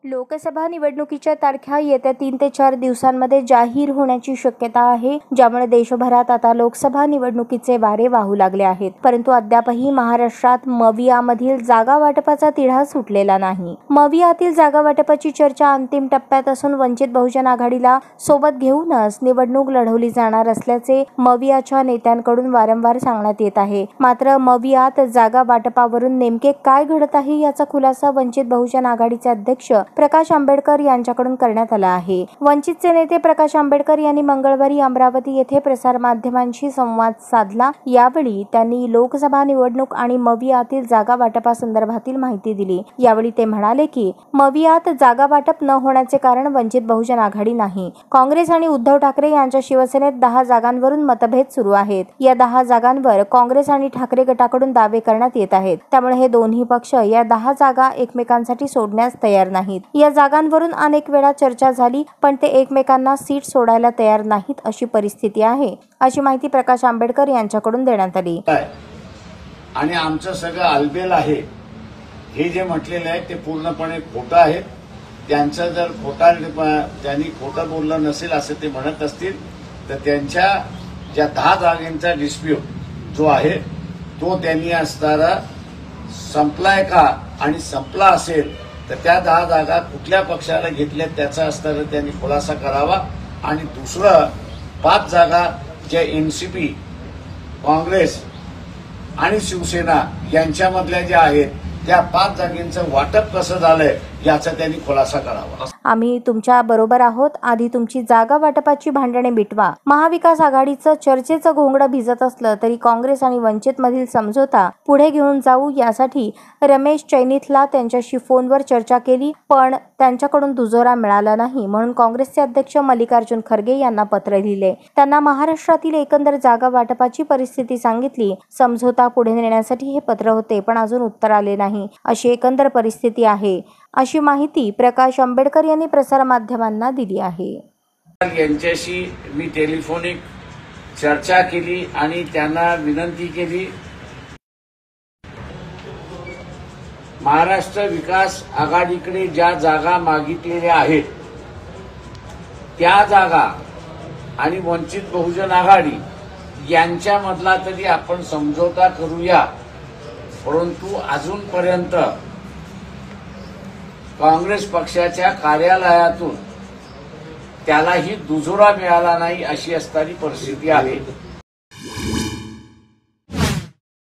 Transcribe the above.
लोकसभा निवडणुकीच्या तारखा येत्या 3 ते 4 दिवसांमध्ये जाहीर होण्याची शक्यता आहे, ज्यामुळे देशभरात आता लोकसभा निवडणुकीचे वारे वाहू लागले आहेत. परंतु अद्यापही महाराष्ट्रात मविआमधील जागा वाटपाचा तिढा सुटलेला नाही. मविआतील जागा वाटपाची चर्चा अंतिम टप्प्यात असून वंचित बहुजन आघाडीला सोबत घेऊनच निवडणूक लढवली जाणार असल्याचे मविआच्या नेत्यांकडून वारंवार सांगण्यात येत आहे. मात्र मविआत जागा वाटपावरून नेमके काय घडत आहे याचा खुलासा वंचित बहुजन आघाडीचे अध्यक्ष प्रकाश आंबेडकर यांच्याकडून करण्यात आला आहे. वंचितचे नेते प्रकाश आंबेडकर यांनी मंगळवारी अमरावती येथे प्रसारमाध्यमांशी संवाद साधला. यावेळी त्यांनी लोकसभा निवडणूक आणि मविआतील जागा वाटपासंदर्भातील माहिती दिली. यावेळी ते म्हणाले की मविआत जागा वाटप न होण्याचे कारण वंचित बहुजन आघाडी नाही. काँग्रेस आणि उद्धव ठाकरे यांच्या शिवसेनेत 10 जागांवरून मतभेद सुरू आहेत. या 10 जागांवर काँग्रेस आणि ठाकरे गटाकडून दावे करण्यात येत आहेत. त्यामुळे हे दोन्ही पक्ष या 10 जागा एकमेकांसाठी सोडण्यास तयार नाहीत. या जागांवरून अनेक वेळा चर्चा झाली, पण ते एकमेकांना सीट सोडायला तयार नाहीत अशी परिस्थिती आहे, अशी माहिती प्रकाश आंबेडकर यांच्याकडून देण्यात आली. आणि आमचं सगळं आलबेल आहे हे जे म्हटलेलं आहे ते पूर्णपणे खोटं आहे. त्यांचं जर त्यांनी खोटं बोललं नसेल असं ते म्हणत असतील तर त्यांच्या ज्या 10 जागांचा डिस्प्यूट जो आहे तो त्यांनी असताना संपलाय का, आणि संपला असेल तर त्या 10 जागा कुठल्या पक्षाला घेतल्या त्याचा असताना त्यांनी खुलासा करावा. आणि दुसरं 5 जागा ज्या एनसीपी, काँग्रेस आणि शिवसेना यांच्यामधल्या ज्या आहेत त्या 5 जागांचं वाटप कसं झालंय याचा त्यांनी खुलासा करावा. आम्ही तुमच्या बरोबर आहोत. आधी तुमची जागा वाटपाची भांडणे मिटवा. महाविकास आघाडीचं चर्चेचं घोंगडं भिजत असलं तरी काँग्रेस आणि वंचित मधील समझोता पुढे घेऊन जाऊ यासाठी रमेश चैनीथला त्यांच्याशी फोनवर चर्चा केली, पण त्यांच्याकडून दुजोरा मिळाला नाही. म्हणून काँग्रेसचे अध्यक्ष मल्लिकार्जुन खरगे यांना पत्र लिहिले. त्यांना महाराष्ट्रातील एकंदर जागा वाटपाची परिस्थिती सांगितली. समझोता पुढे नेण्यासाठी हे पत्र होते, पण अजून उत्तर आले नाही. अशी एकंदर परिस्थिती आहे, अशी माहिती प्रकाश आंबेडकर यांनी प्रसारमाध्यमांना दिली आहे. यांच्याशी मी टेलिफोनिक चर्चा केली आणि त्यांना विनंती केली, महाराष्ट्र विकास आघाडीकडे ज्या जागा मागितलेल्या आहेत त्या जागा आणि वंचित बहुजन आघाडी यांच्यामधला तरी आपण समझोता करूया. परंतु अजूनपर्यंत काँग्रेस पक्षाच्या कार्यालयातून त्यालाही दुजोरा मिळाला नाही अशी असणारी परिस्थिती आहे.